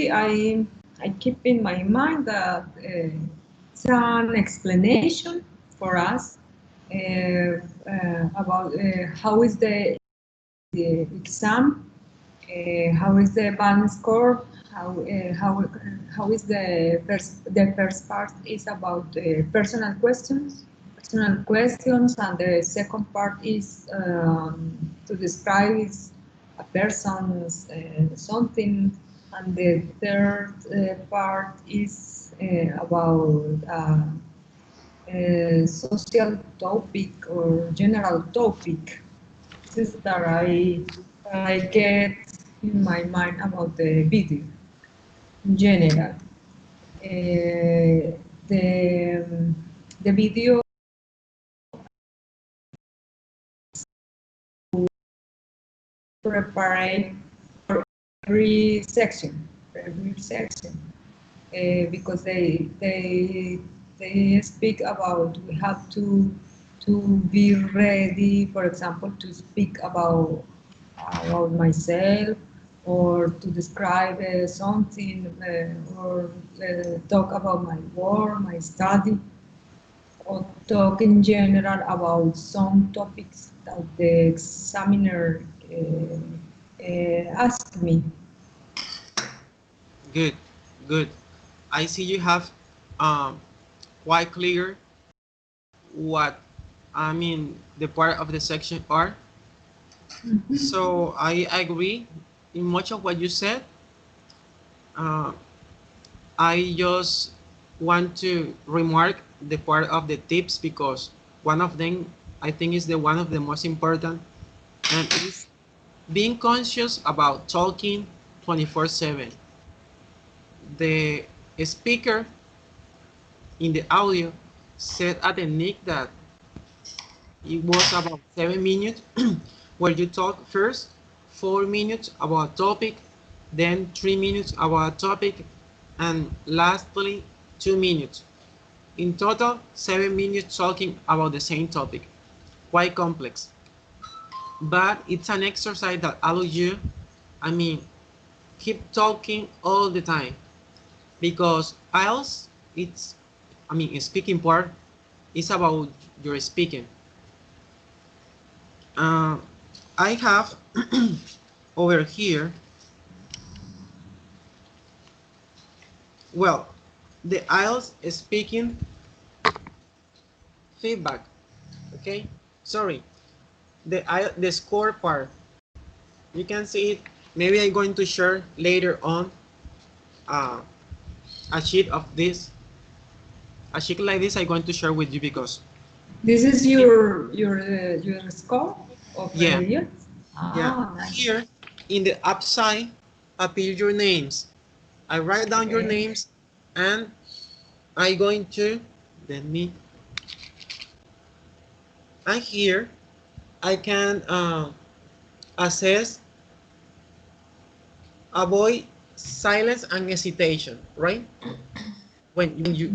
I keep in my mind that it's an explanation for us about how is the exam, how is the band score, how is the first part is about personal questions, and the second part is to describe a person's something, and the third part is about a social topic or general topic. This is that I get in my mind about the video in general. The video prepared for every section, because they speak about we have to be ready, for example, to speak about myself, or to describe something, or talk about my work, my study, or talk in general about some topics that the examiner asked me. Good, good. I see you have quite clear what I mean the part of the section are. So I agree in much of what you said. I just want to remark the part of the tips, because one of them I think is the one of the most important, and is being conscious about talking 24/7. The speaker in the audio said at the nick that it was about 7 minutes where you talk first 4 minutes about a topic, then 3 minutes about a topic, and lastly 2 minutes. In total, 7 minutes talking about the same topic. Quite complex, but it's an exercise that allows you, I mean, keep talking all the time, because IELTS, it's, I mean, speaking part is about your speaking. I have over here, well, the IELTS speaking feedback. Okay, sorry, the score part. You can see it. Maybe I'm going to share later on a sheet of this. A sheet like this I'm going to share with you, because This is your score of yeah, IELTS? yeah. Nice. Here in the upside appear your names. I write down your Okay. names, and I'm going to let me. And here I can assess, avoid silence and hesitation, right? When you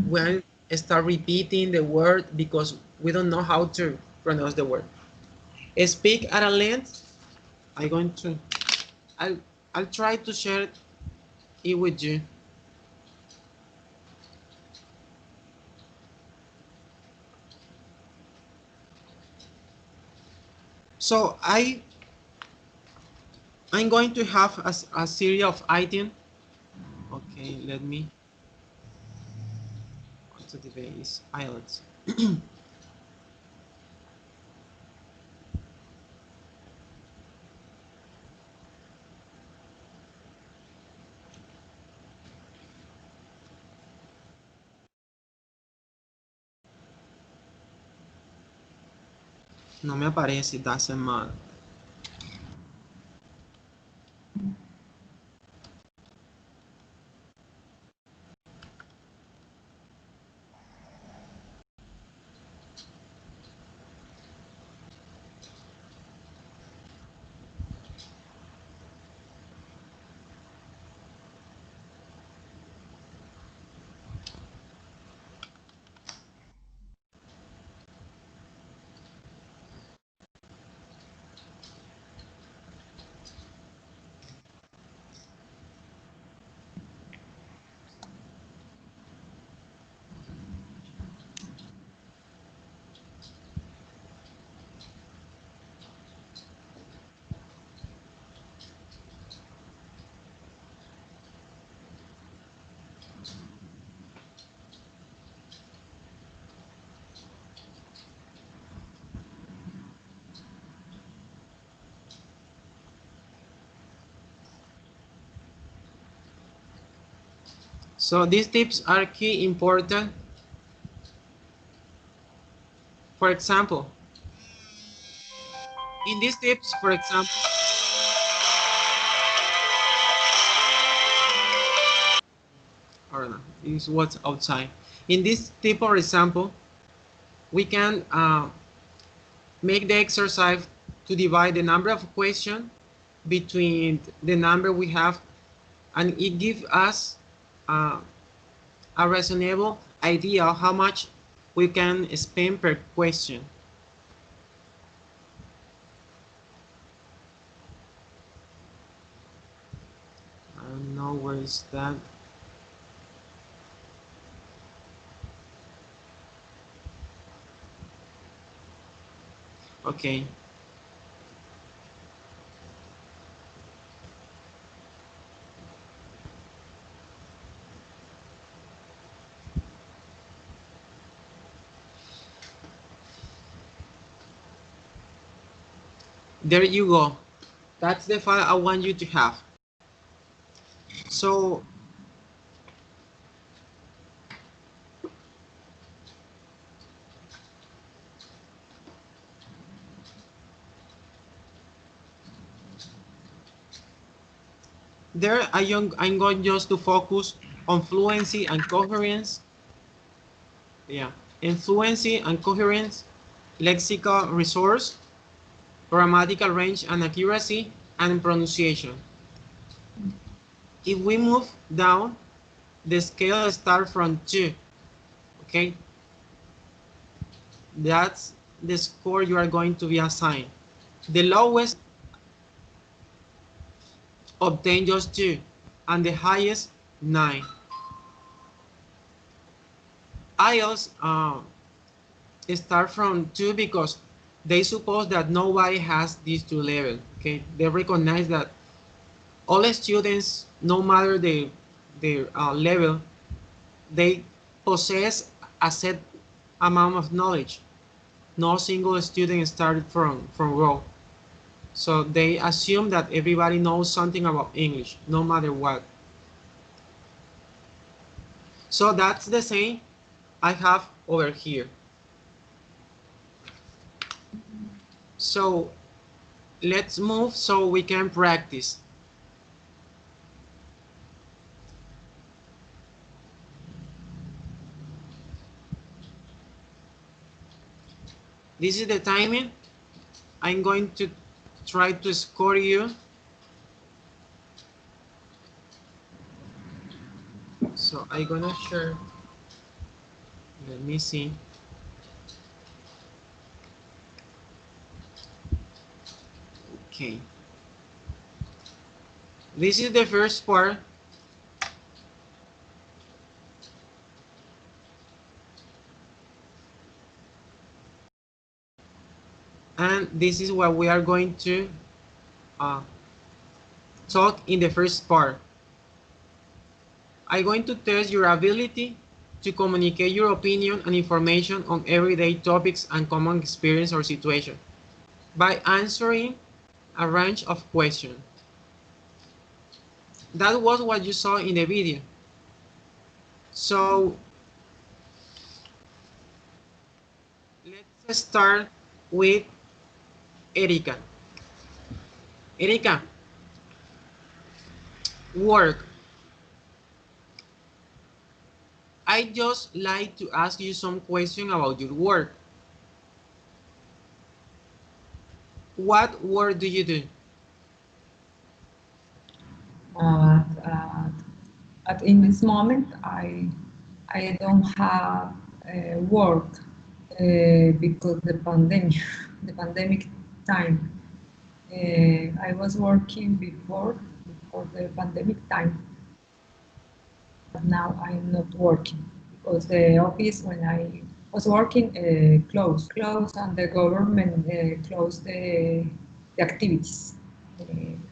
start repeating the word because we don't know how to pronounce the word. Speak at a length. I'm going to, I'll, I'll try to share it with you. So I'm going to have a series of items. Okay, let me go to the base IELTS. No me aparece, it doesn't matter. So these tips are key important. For example, in these tips, for example, or no, is what's outside. In this tip, for example, we can make the exercise to divide the number of questions between the number we have, and it gives us uh, a reasonable idea of how much we can spend per question. I don't know where is that. Okay. There you go. That's the file I want you to have. So there I'm going just to focus on fluency and coherence. Yeah, in fluency and coherence, lexical resource, grammatical range and accuracy, and pronunciation. If we move down, the scale starts from 2. Okay, that's the score you are going to be assigned. The lowest obtain just 2, and the highest 9. IELTS start from 2 because they suppose that nobody has these 2 levels. Okay, they recognize that all students, no matter their level, they possess a set amount of knowledge. No single student started from raw. So they assume that everybody knows something about English, no matter what. So that's the same I have over here. So let's move so we can practice. This is the timing. I'm going to try to score you. So I'm gonna share. Let me see. Okay. This is the first part. And this is what we are going to talk in the first part. I'm going to test your ability to communicate your opinion and information on everyday topics and common experience or situation by answering a range of questions. That was what you saw in the video. So let's start with Erika. Erika, work. I just like to ask you some question about your work. What work do you do? In this moment, I don't have work because the pandemic time. I was working before the pandemic time, but now I'm not working because the office when I was working closed, and the government closed the activities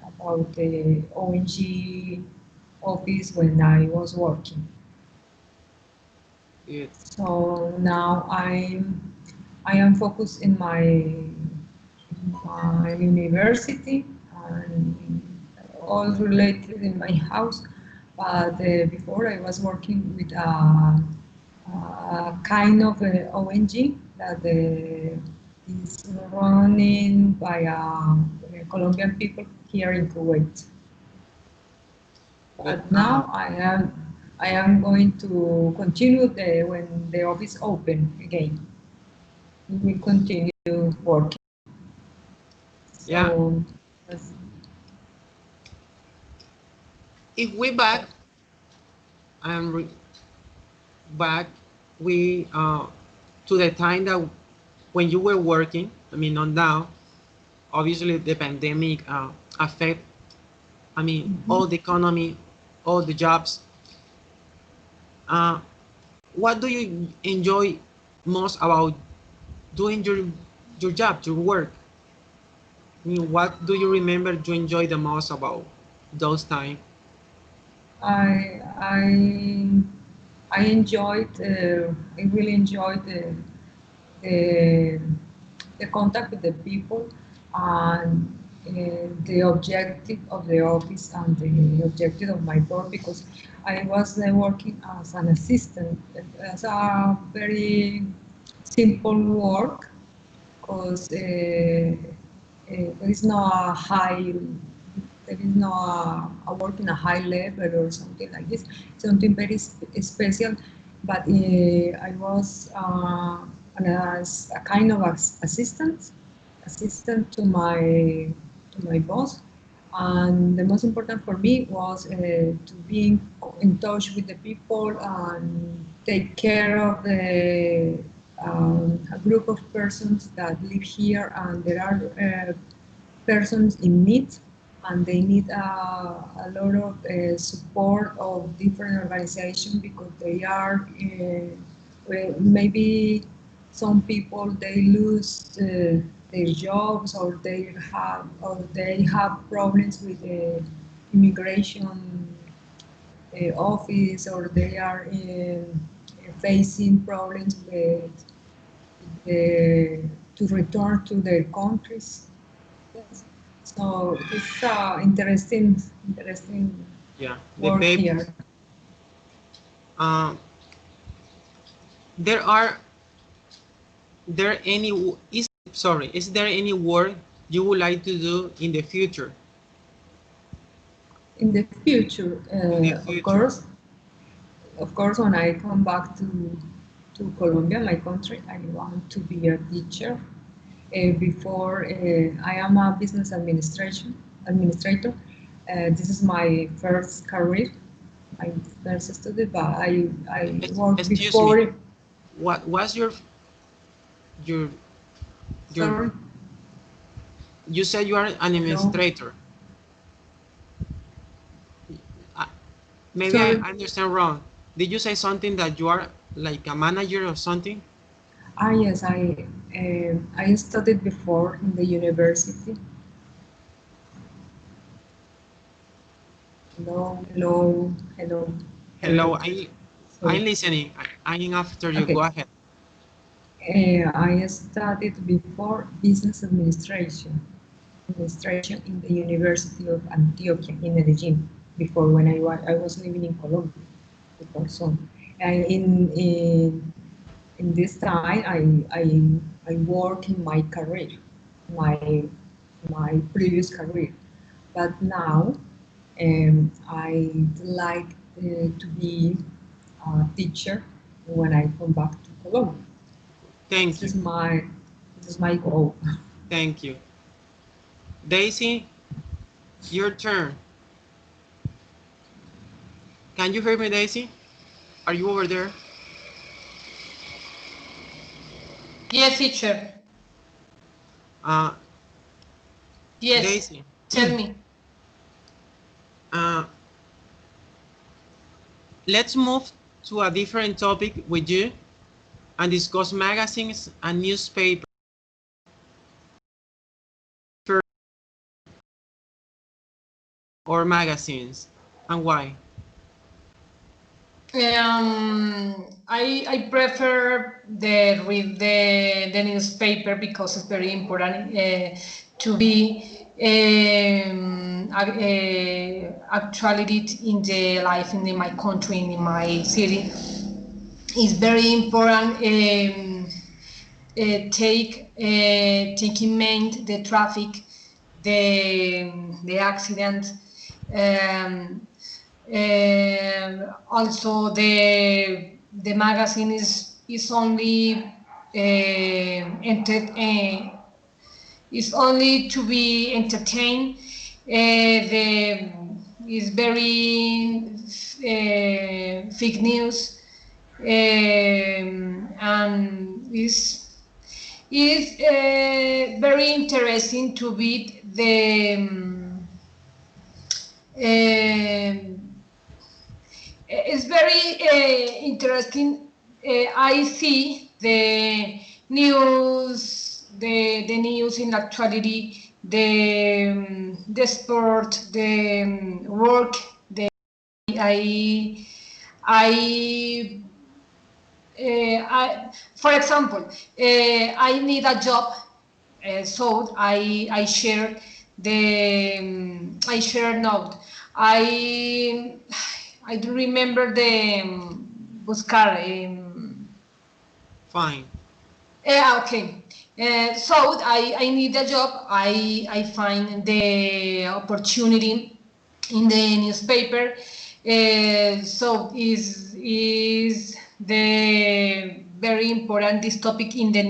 about the ONG office when I was working. Good. So now I am focused in my university and all related in my house. But before I was working with a kind of ONG that is running by Colombian people here in Kuwait. Good. But now I am going to continue when the office open again. We will continue working. Yeah. So that's, If we back and back, we to the time that when you were working. I mean, not now. Obviously, the pandemic affect. I mean, all the economy, all the jobs. Uh, what do you enjoy most about doing your job, your work? I mean, what do you remember you enjoy the most about those time? I I I enjoyed. I really enjoyed the the contact with the people and the objective of the office and the objective of my work because I was working as an assistant. It's a very simple work because there is no high, there is no a work in a high level or something like this, something very special. But I was as a kind of assistant to my boss. And the most important for me was to be in touch with the people and take care of a group of persons that live here, and there are persons in need, and they need a lot of support of different organizations because they are well, maybe some people they lose their jobs, or they have problems with the immigration office, or they are facing problems with to return to their countries. Yes. So it's interesting Yeah, the work papers. here. Uh, there are there any is sorry is there any work you would like to do in the future? In the future, In the future. of course, when I come back to Colombia, my country, I want to be a teacher. Before I am a business administrator. This is my first career, my first study, but I worked Excuse me. before. What was your your? Sorry, You said you are an hello, administrator. Uh, maybe I sorry. understand wrong. Did you say something that you are like a manager or something? Yes, I studied before in the university. Hello, hello, hello, Hello, hello. I'm So, listening. I'm after you. Go okay. ahead. I studied before business administration in the University of Antioquia in Medellin. Before when I was living in Colombia before. So, and in this time I work in my career, my my previous career. But now I'd like to be a teacher when I come back to Colombia. This Thank you. is my this is my goal. Thank you. Daisy, your turn. Can you hear me, Daisy? Are you over there? Yes, teacher. Uh, Yes. Daisy, Tell me. uh, let's move to a different topic with you and discuss magazines and newspapers or magazines and why. I prefer the read the newspaper because it's very important to be actuality in the life in my country, in my city. It's very important. Take in mind the traffic, the accident. Um, Also, the magazine is only is only to be entertained. The is very fake news, and is very interesting to be the. It's very interesting. I see the news in actuality, the sport, the work. I, I, for example, I need a job, so I share I share note. I I don't remember the buscar. Fine. Okay. So I need a job. I find the opportunity in the newspaper. So is the very important this topic in the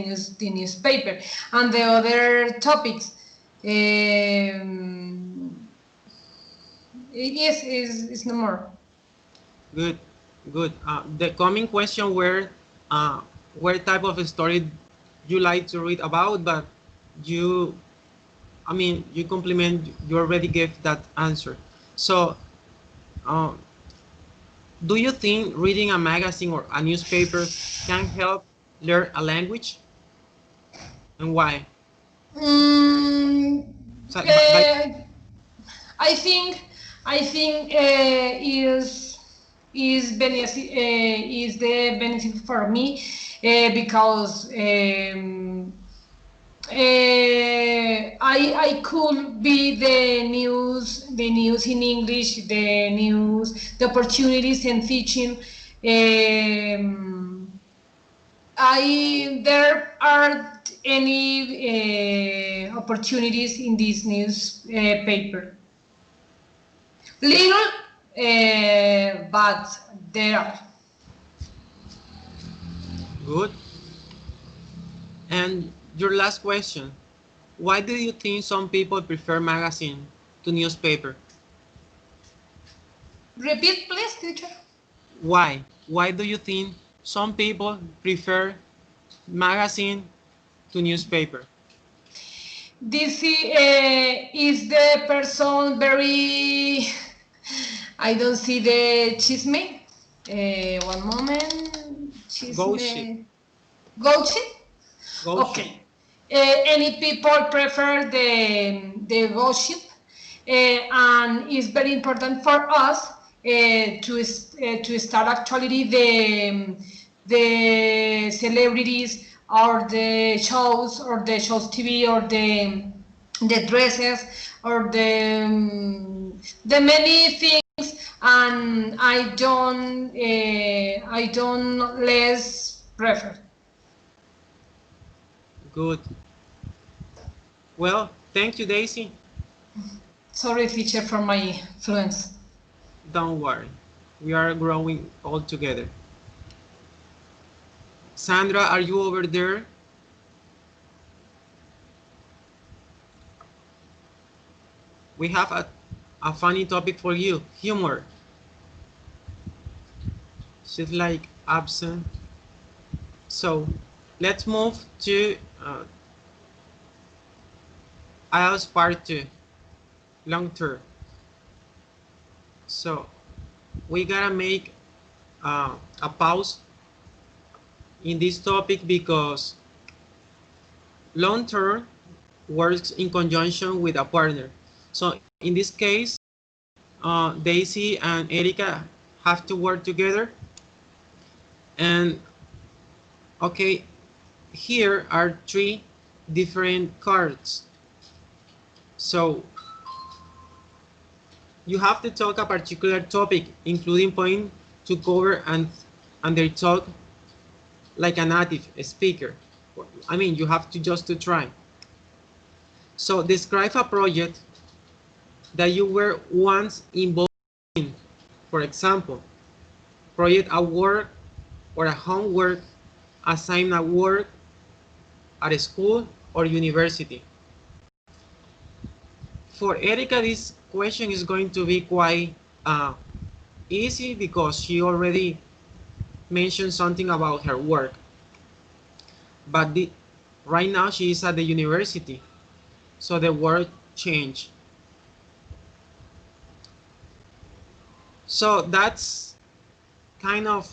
newspaper, and the other topics. Yes, is no more. Good, good. The coming question were, what type of story you like to read about, but you, I mean, you compliment, you already gave that answer. So, do you think reading a magazine or a newspaper can help learn a language, and why? Mm, So, I think is the benefit for me because I could be the news in English, the opportunities in teaching. There aren't any opportunities in this newspaper. Little, but there are. good. And your last question, why do you think some people prefer magazine to newspaper? Repeat, please, teacher. Why? Why do you think some people prefer magazine to newspaper? This is the person very. I don't see the chisme. One moment. Gossip. Chisme. Gossip? Gossip. Okay. Any people prefer the gossip, and it's very important for us to start actually the celebrities or the shows TV or the dresses or the many things, and I don't less prefer. Good. Well, thank you, Daisy. Sorry, teacher, for my fluence. Don't worry. We are growing all together. Sandra, are you over there? We have a funny topic for you, humor. She's like absent. So let's move to IELTS part 2, long term. So we gotta make a pause in this topic because long term works in conjunction with a partner. So in this case, Daisy and Erica have to work together And okay, here are 3 different cards. So you have to talk a particular topic, including point to cover and they talk like a native speaker. I mean, you have to just to try. So describe a project that you were once involved in. For example, project at work or a homework, assignment at work, at a school or university. For Erica, this question is going to be quite easy because she already mentioned something about her work. But right now she is at the university, so the word changed. So that's kind of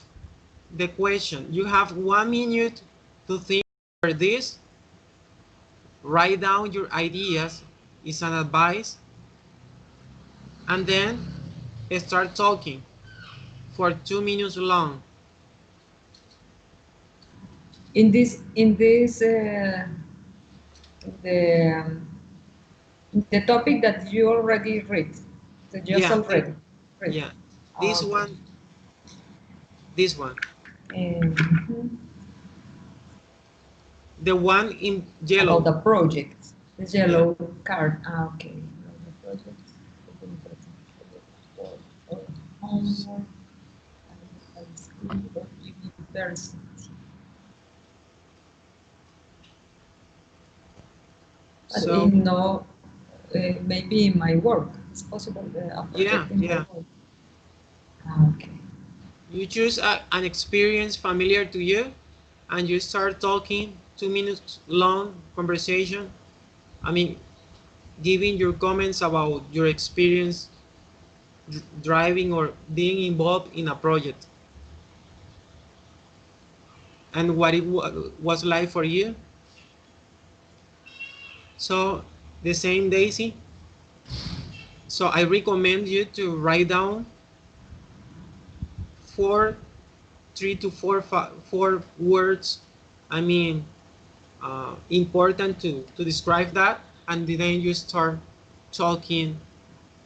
the question. You have 1 minute to think for this. Write down your ideas. It's an advice. And then start talking for 2 minutes long. The topic that you already read, that you just already read. Yeah, this Okay. one, this one. The one in yellow. About the project, the yellow card. Okay. The project. Homework. University. So no, maybe in my work, it's possible. Yeah. My work. Okay. You choose an experience familiar to you, and you start talking 2 minutes long conversation. I mean, giving your comments about your experience driving or being involved in a project and what it was like for you. So the same, Daisy. So I recommend you to write down 3 to 4 words. I mean, important to describe that, and then you start talking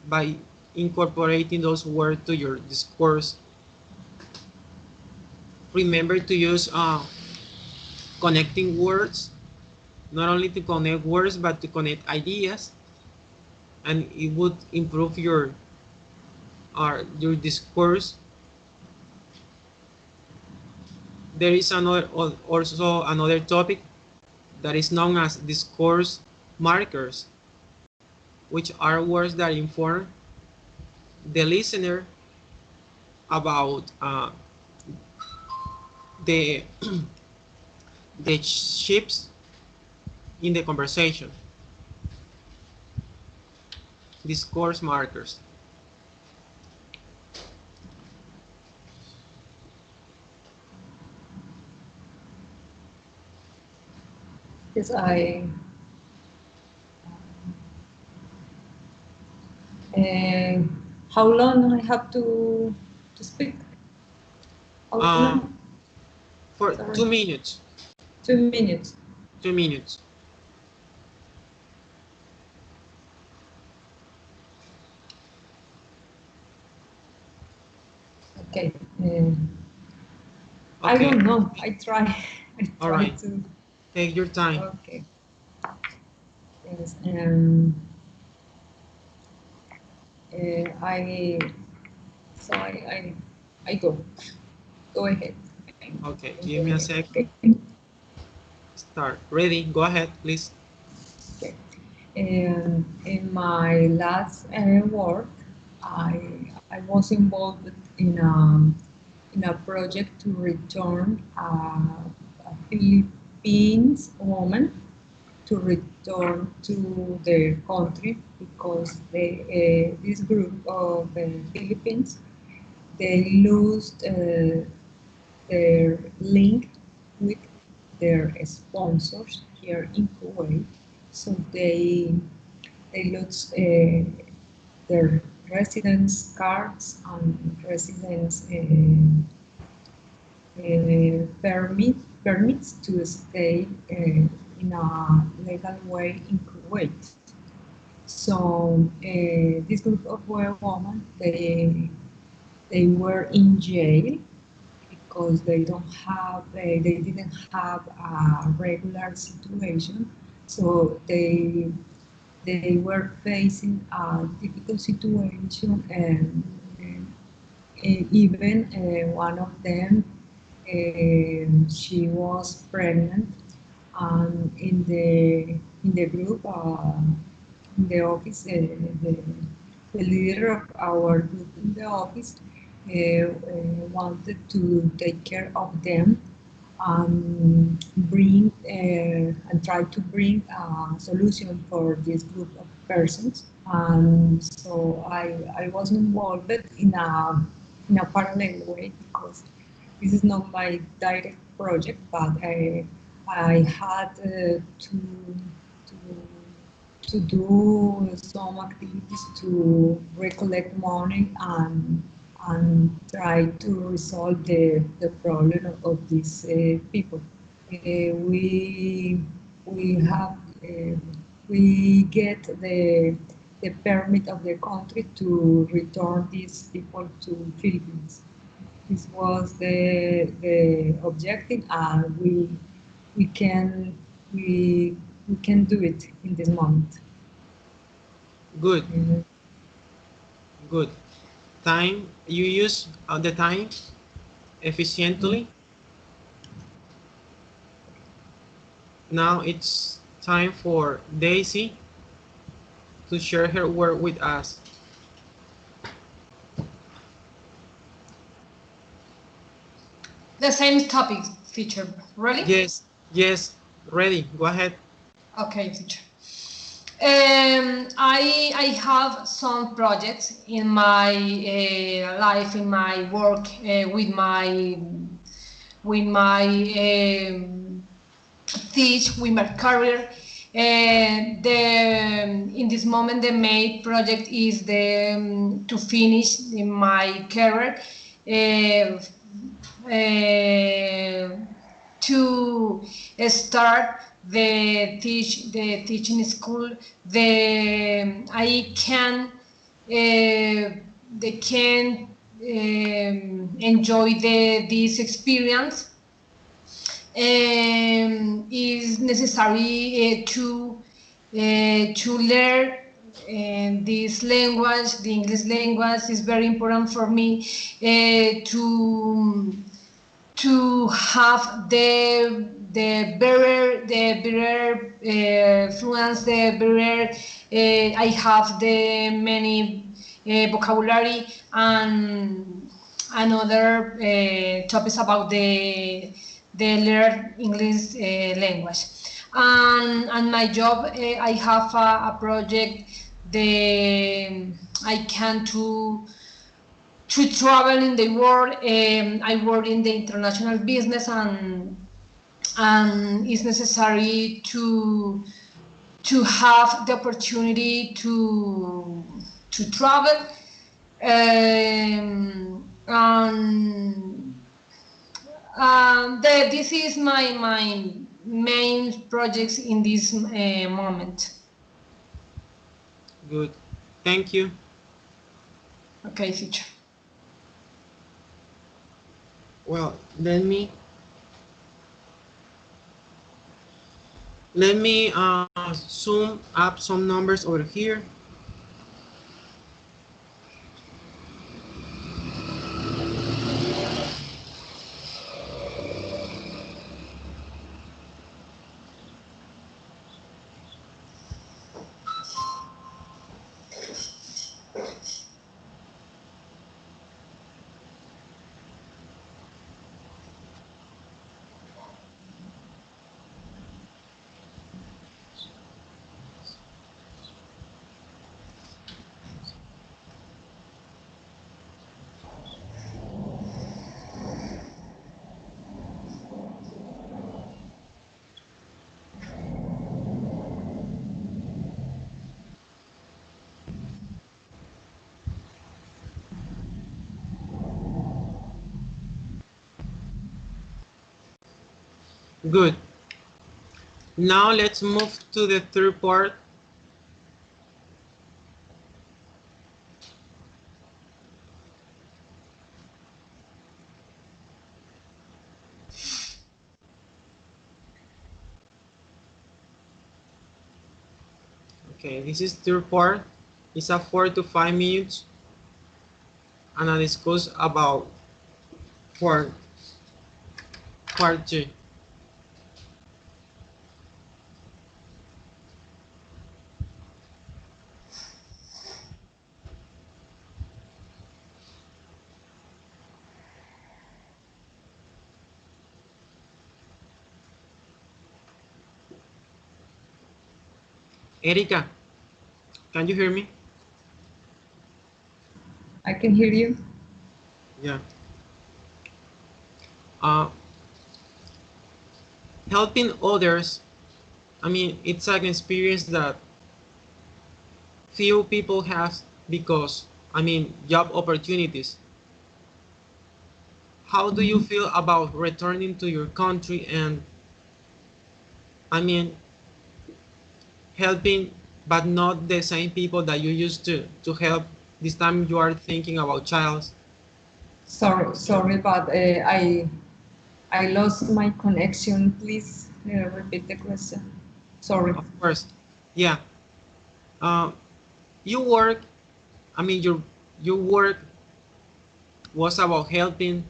by incorporating those words to your discourse. Remember to use connecting words, not only to connect words but to connect ideas, and it would improve your discourse. There is also another topic that is known as discourse markers, which are words that inform the listener about the the shifts in the conversation. Discourse markers. Yes, how long I have to speak? How long? For Sorry. 2 minutes. 2 minutes. 2 minutes. Okay. I don't know. I try. All right. To take your time. Okay. Yes. I go. Go ahead. Okay. Give me a second. Start. Ready? Go ahead, please. Okay. In my last work, I was involved in a project to return a Philippines woman to return to their country because this group of Philippines, they lost their link with their sponsors here in Kuwait, so they lost their residence cards and residence permits to stay in a legal way in Kuwait. So this group of women, they were in jail because they didn't have a regular situation. So they were facing a difficult situation, and even one of them, she was pregnant, and in the group, in the office, the leader of our group in the office wanted to take care of them and try to bring a solution for this group of persons. And so I was involved in a parallel way, because this is not my direct project, but I had to to do some activities to recollect money and try to resolve the problem of these people. We have we get the permit of the country to return these people to Philippines. This was the objective, and we can we we can do it in this moment. Good, good. Time, you use the time efficiently. Now it's time for Daisy to share her work with us. The same topic, teacher. Really? Yes, yes, ready. Go ahead. Okay, teacher. I have some projects in my life, in my work, with my teach, with my career. In this moment, the main project is to finish my career. To start the teaching school, I can they can enjoy this experience. Is necessary to learn this language. The English language is very important for me to have the better fluence, the better I have the many vocabulary and other topics about the learn English language. And my job, I have a project. I can to travel in the world. I work in the international business, and it's necessary to have the opportunity to travel. This is my main projects in this moment. Good. Thank you. Okay, teacher. Well, let me zoom up some numbers over here. Good. Now let's move to the third part. Okay, this is third part. It's a 4 to 5 minutes, and I discuss about part 2. Erika, can you hear me? I can hear you. Yeah. Helping others, I mean, it's an experience that few people have because, I mean, job opportunities. How do you feel about returning to your country and, I mean, helping, but not the same people that you used to help? This time you are thinking about childs. Sorry, but I lost my connection. Please repeat the question. Sorry. Of course, yeah. Uh, you work, I mean, your work was about helping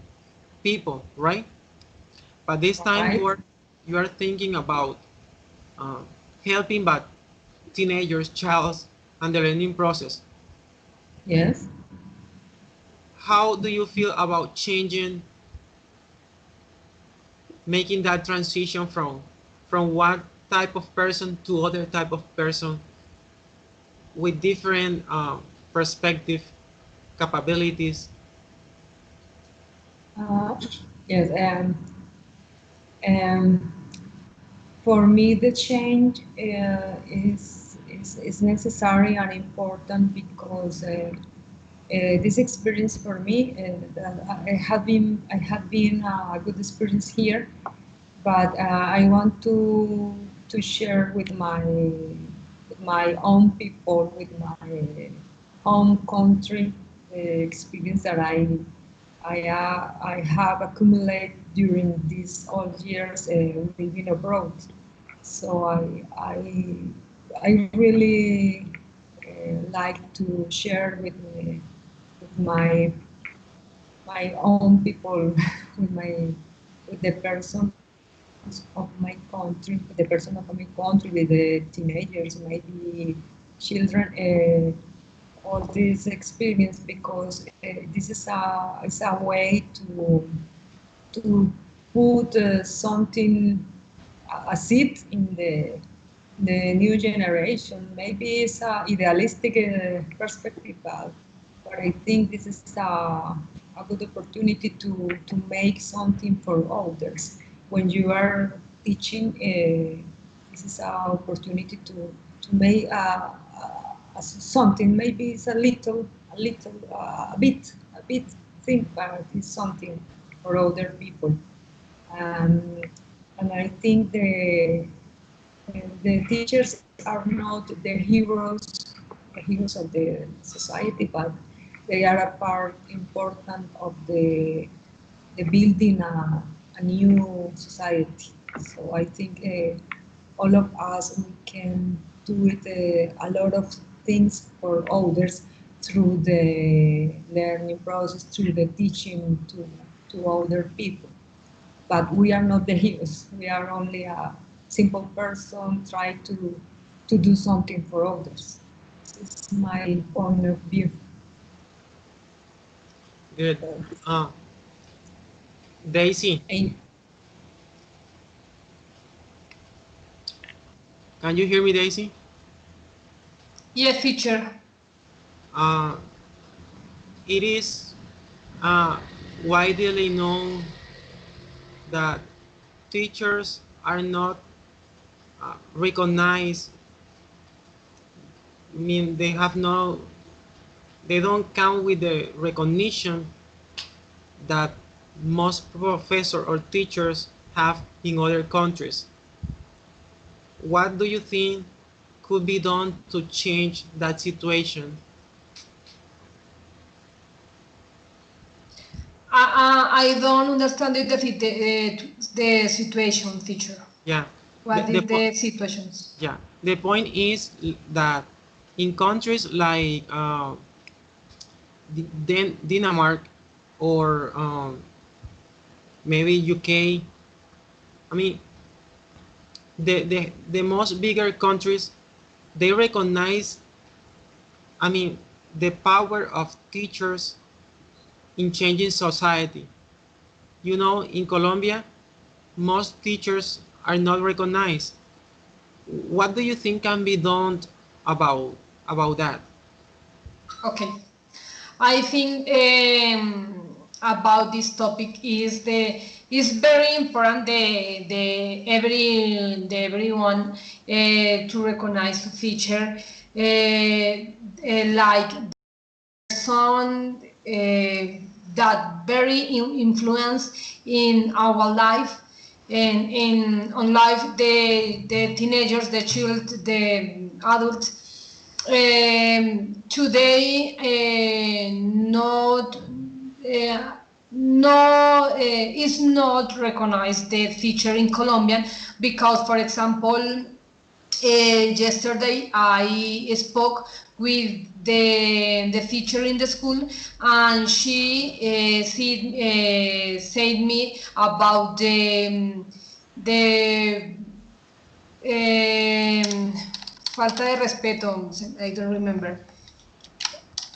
people, right? But this All time right. you are thinking about uh, helping, but teenagers, childs, and the learning process. Yes. How do you feel about changing, making that transition from one type of person to other type of person with different perspective, capabilities? Uh, yes. Um, for me, the change is necessary and important because this experience for me that I have been a good experience here, but I want to share with my own people, with my home country, the experience that I have accumulated during these all years living abroad. So I really like to share with my own people, with my with the persons of my country, with the person of my country, with the teenagers, maybe children, all this experience because this is a way to put something a seed in the new generation. Maybe it's a idealistic perspective, but I think this is a good opportunity to make something for others. When you are teaching, this is an opportunity to make something. Maybe it's a bit thing, but it's something for other people. Um, and I think the teachers are not the heroes of the society, but they are a part important of the building a new society. So I think all of us we can do it a lot of things for others through the learning process, through the teaching to other people, but we are not the heroes. We are only a simple person trying to do something for others. This is my point of view. Good. Uh, Daisy, And can you hear me, Daisy? Yes, teacher. Uh, it is uh, widely known that teachers are not recognized. I mean, they don't count with the recognition that most professors or teachers have in other countries. What do you think could be done to change that situation? I don't understand the situation, teacher. Yeah. What is the situations? Yeah, the point is that in countries like Denmark or maybe UK, I mean, the most bigger countries, they recognize, I mean, the power of teachers in changing society. You know, in Colombia, most teachers are not recognized. What do you think can be done about that? Okay. I think about this topic is very important the everyone to recognize the feature like some that very influence in our life and in on life the teenagers, the children, the adults today not no is not recognized the feature in Colombian because, for example, yesterday I spoke with the teacher in the school, and she said me about the falta de respeto. I don't remember.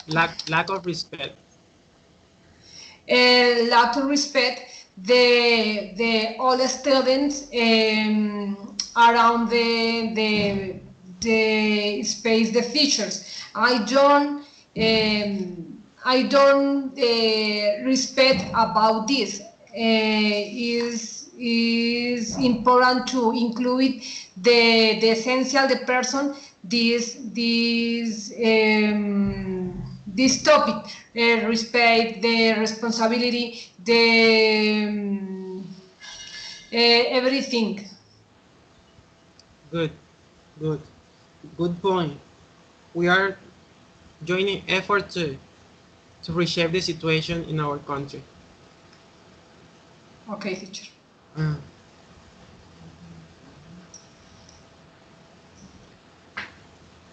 Lack of respect. Lack of respect the all students around the space, the features. I don't respect about this. Is important to include the essential the person this topic, respect, the responsibility, the everything. Good, good, good point. We are joining effort to reshape the situation in our country. Okay, teacher. Uh,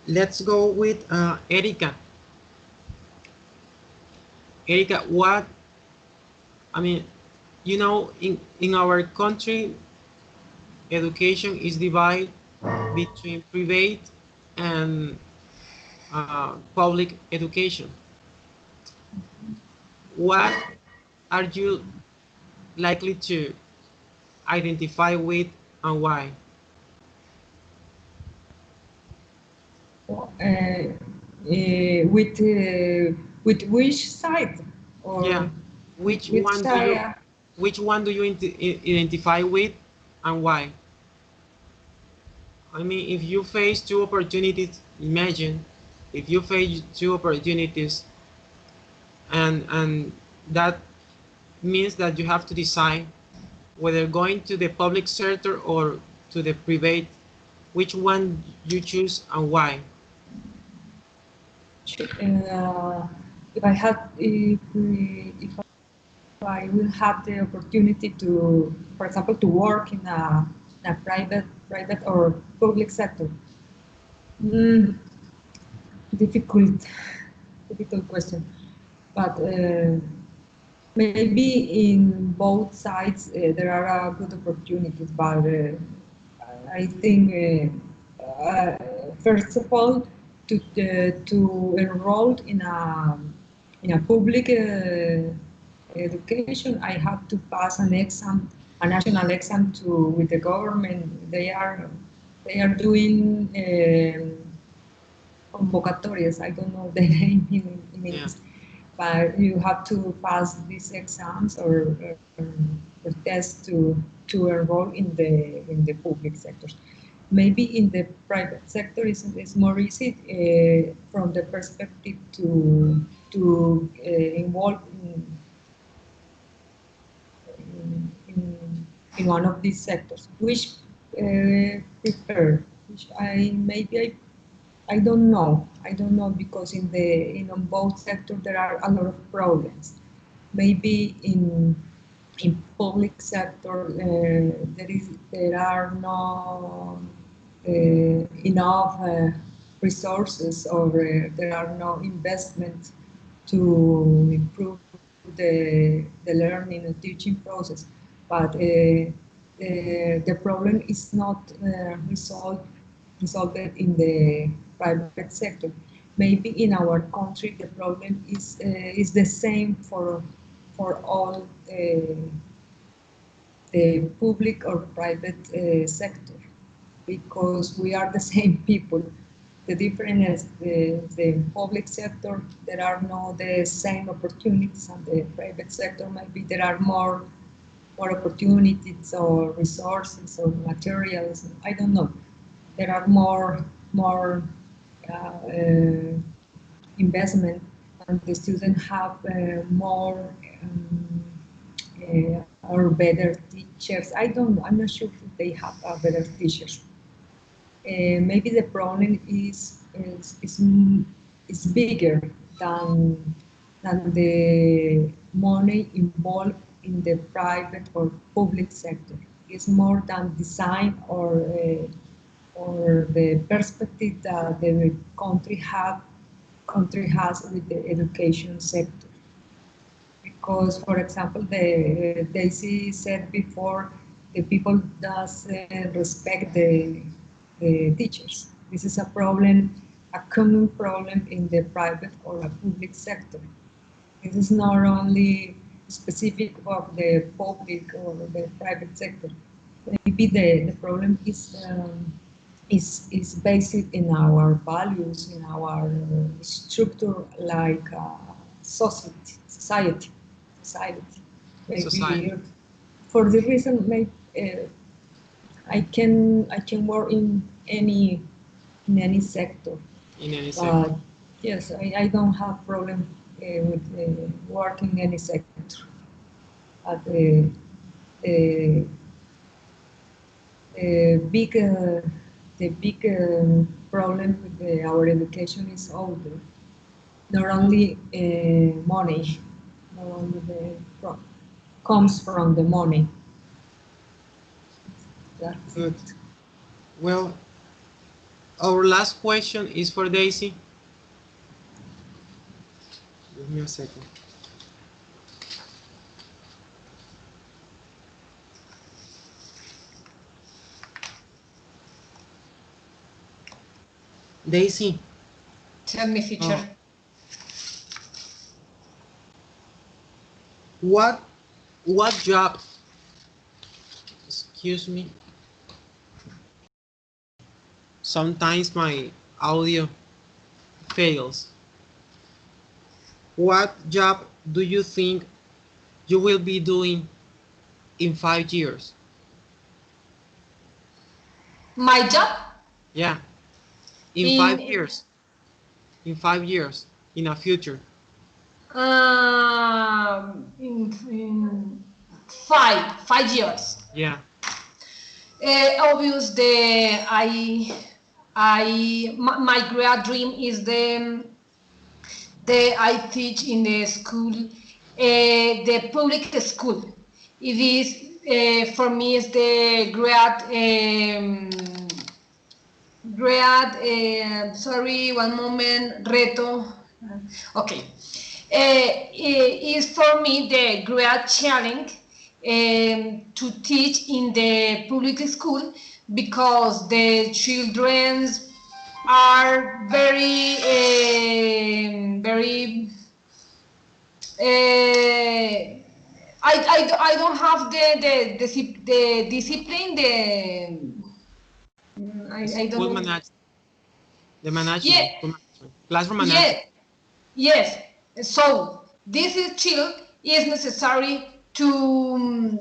let's go with Erika. Erika, what, I mean, you know, in our country, education is divided between private and public education. What are you likely to identify with and why? With which side Yeah, or which which one do you side? identify with and why? I mean, if you face two opportunities, imagine if you face two opportunities and that means that you have to decide whether going to the public sector or to the private, which one you choose and why? If I had, if I will have the opportunity to, for example, to work in a private or public sector. Mm, difficult, difficult question, but maybe in both sides there are good opportunities. But I think first of all to enroll in a public education, I have to pass an exam, a national exam to with the government. They are doing convocatorias. I don't know the name in English, but you have to pass these exams or tests to enroll in the public sectors. Maybe in the private sector is more easy from the perspective to involve in in one of these sectors. Which prefer? Which I don't know. I don't know because in both sectors there are a lot of problems. Maybe in public sector there are no enough resources, or there are no investments to improve the learning and teaching process. But the problem is not resolved in the private sector. Maybe in our country the problem is the same for all the public or private sector, because we are the same people. The difference is the public sector, there are not the same opportunities, and the private sector maybe there are more opportunities or resources or materials. I don't know. There are more investment, and the students have more or better teachers. I'm not sure if they have better teachers. Maybe the problem is bigger than the money involved in the private or public sector. It's more than design or the perspective that the country has with the education sector. Because, for example, Daisy said before, the people doesn't respect the teachers. This is a problem, a common problem in the private or a public sector. This is not only specific of the public or the private sector. Maybe the problem is based in our values, in our structure, like society. Maybe Society. for the reason, maybe I can work in any sector. In any sector. Yes, I don't have problem with working in any sector. The big problem with our education is older. Not only money, not only comes from the money. That's Good. it. Well, our last question is for Daisy. Give me a second. Daisy. Tell me, teacher. What job? Excuse me. Sometimes my audio fails. What job do you think you will be doing in 5 years? My job? Yeah. In 5 years. In 5 years. In the future. In 5 years. Yeah. Obvious, my great dream is I teach in the school, the public school. It is for me is the sorry, one moment, reto. Okay. Is for me the great challenge to teach in the public school, because the children are very I don't have the discipline, I don't know. The management. Yeah. Classroom management. Yes. So this is child is necessary to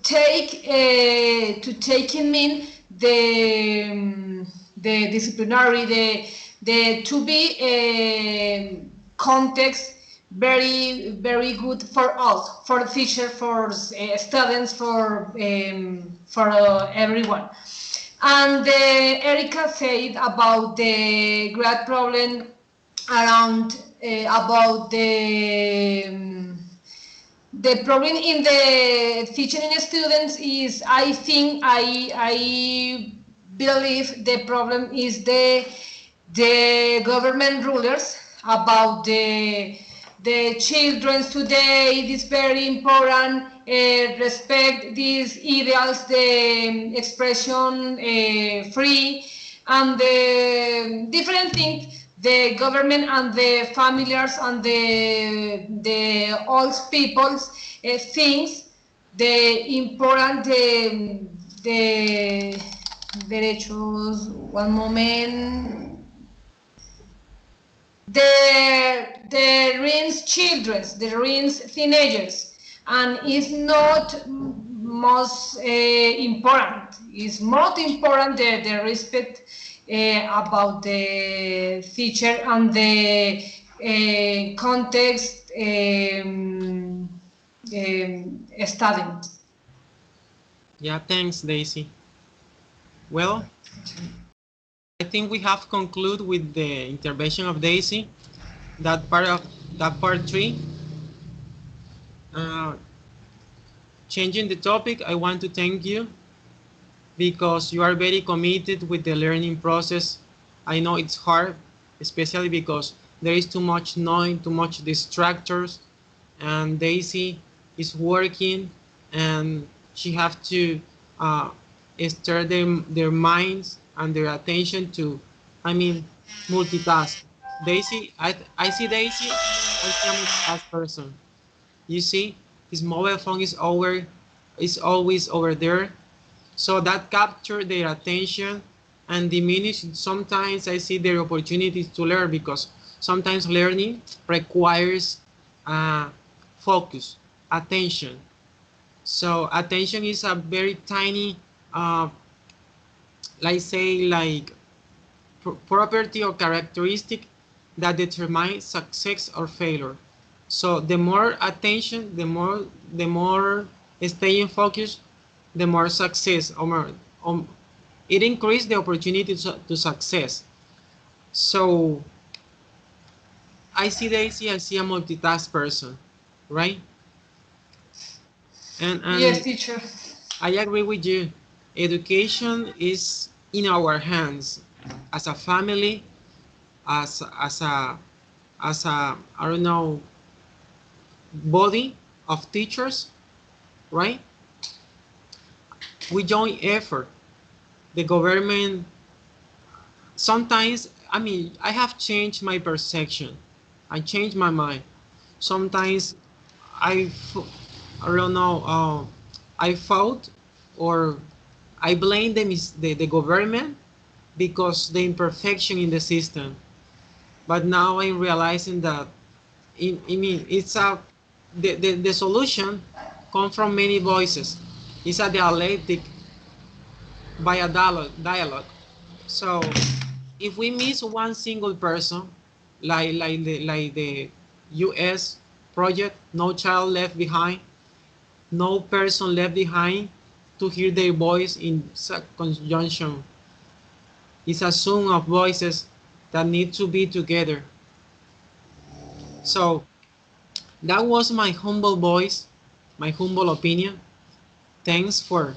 take in the disciplinary, the to be context very good for us, for the teacher, for students, for everyone. And Erica said about the great problem around about the problem in the teaching students is, I think, I believe the problem is the government rulers about the children today. It is very important respect these ideals, the expression free, and the different things. The government and the familiars and the old people's things, the important the derechos. One moment. The RINS children, the RINS teenagers, and it's not most important. It's most important the respect about the teacher and the context studying. Yeah, thanks, Daisy. Well, I think we have concluded with the intervention of Daisy, that part 3. Changing the topic, I want to thank you because you are very committed with the learning process. I know it's hard, especially because there is too much noise, too much distractors, and Daisy is working and she have to stir their minds and their attention to, multitask. Daisy, I see Daisy, I see a multitask person. You see, his mobile phone is always over there. So that capture their attention and diminish. Sometimes I see their opportunities to learn, because sometimes learning requires focus, attention. So attention is a very tiny, property or characteristic that determines success or failure. So the more attention, the more staying focused, the more success, it increases the opportunity to success. So I see Daisy, I see a multitask person, right? And Yes, teacher. I agree with you. Education is in our hands as a family, as a I don't know, body of teachers, right? We join effort. The government, sometimes, I have changed my perception. I changed my mind. Sometimes I don't know, I thought, or I blame the government because the imperfection in the system. But now I'm realizing that the solution comes from many voices. It's a dialectic by a dialogue. So if we miss one single person, like the US project, No Child Left Behind, no person left behind to hear their voice in conjunction. It's a sum of voices that need to be together. So that was my humble voice, my humble opinion. Thanks for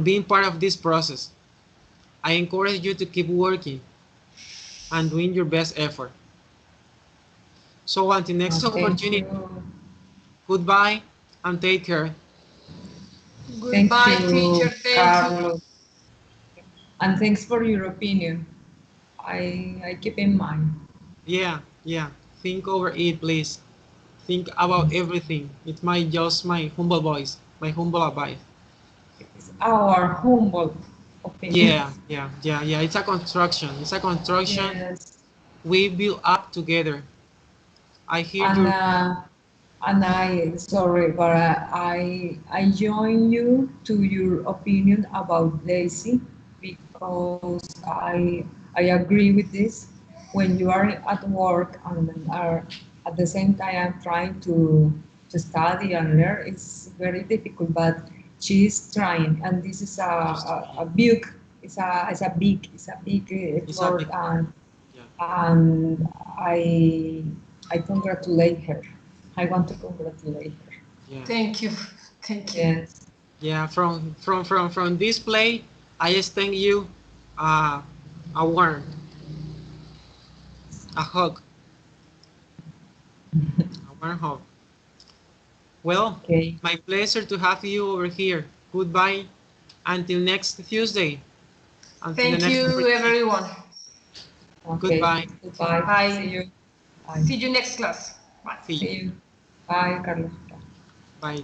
being part of this process. I encourage you to keep working and doing your best effort. So until next opportunity, goodbye and take care. Goodbye, teacher. Thank Carlos. you. And thanks for your opinion. I keep in mind. Yeah. Think over it, please. Think about everything. It's just my humble voice, my humble advice. It's our humble opinion. Yeah. It's a construction. Yes. We build up together. I hear And you. sorry, but I join you to your opinion about Daisy, because I agree with this. When you are at work and at the same time I'm trying to study and learn. It's very difficult, but she's trying, and this is a big, it's a big It's a effort, big, yeah. and I congratulate her. I want to congratulate her. Yeah. Thank you. Thank you. Yes. Yeah, from this play, I extend you a warm, a hug, a warm hug. Well, Okay. my pleasure to have you over here. Goodbye until next Tuesday. Until the Thank next you, opportunity. everyone. Okay. Goodbye. Goodbye. See Bye. you. Bye. See you next class. Bye. See you. See you. Bye, Carlos. Bye.